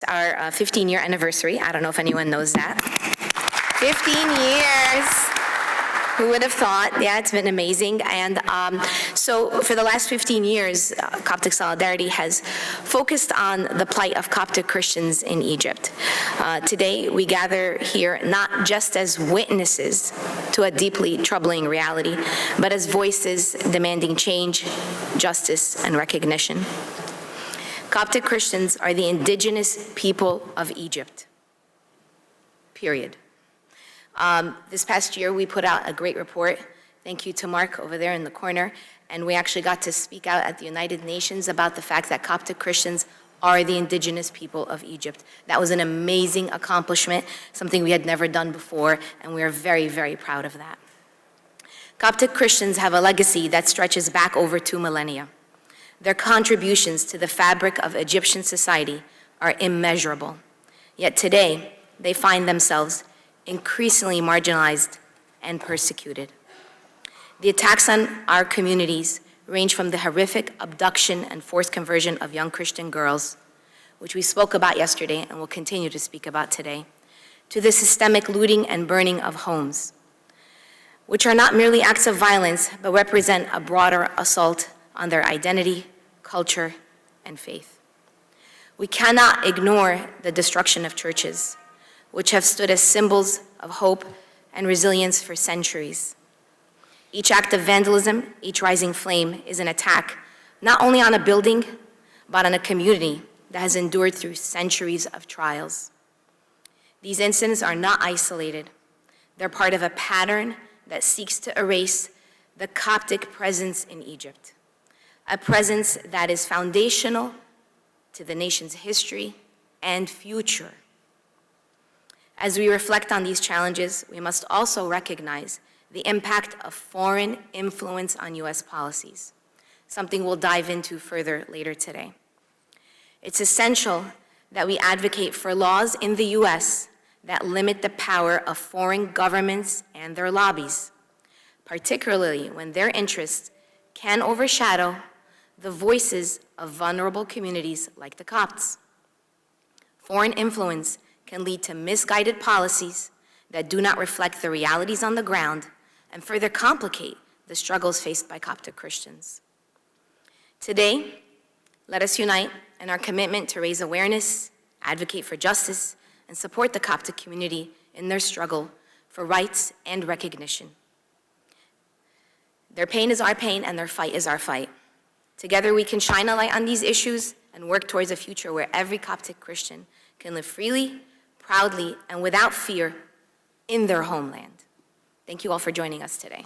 Our 15-year anniversary. I don't know if anyone knows that. 15 years. Who would have thought? Yeah, it's been amazing. And so for the last 15 years, Coptic Solidarity has focused on the plight of Coptic Christians in Egypt. Today, we gather here not just as witnesses to a deeply troubling reality, but as voices demanding change, justice, and recognition. Coptic Christians are the indigenous people of Egypt, period. This past year, we put out a great report. Thank you to Mark over there in the corner. And we actually got to speak out at the United Nations about the fact that Coptic Christians are the indigenous people of Egypt. That was an amazing accomplishment, something we had never done before, and we are very, very proud of that. Coptic Christians have a legacy that stretches back over 2 millennia. Their contributions to the fabric of Egyptian society are immeasurable. Yet today, they find themselves increasingly marginalized and persecuted. The attacks on our communities range from the horrific abduction and forced conversion of young Christian girls, which we spoke about yesterday and will continue to speak about today, to the systemic looting and burning of homes, which are not merely acts of violence, but represent a broader assault on their identity, culture, and faith. We cannot ignore the destruction of churches, which have stood as symbols of hope and resilience for centuries. Each act of vandalism, each rising flame is an attack not only on a building, but on a community that has endured through centuries of trials. These incidents are not isolated. They're part of a pattern that seeks to erase the Coptic presence in Egypt, a presence that is foundational to the nation's history and future. As we reflect on these challenges, we must also recognize the impact of foreign influence on U.S. policies, something we'll dive into further later today. It's essential that we advocate for laws in the U.S. that limit the power of foreign governments and their lobbies, particularly when their interests can overshadow the voices of vulnerable communities like the Copts. Foreign influence can lead to misguided policies that do not reflect the realities on the ground and further complicate the struggles faced by Coptic Christians. Today, let us unite in our commitment to raise awareness, advocate for justice, and support the Coptic community in their struggle for rights and recognition. Their pain is our pain, and their fight is our fight. Together, we can shine a light on these issues and work towards a future where every Coptic Christian can live freely, proudly, and without fear in their homeland. Thank you all for joining us today.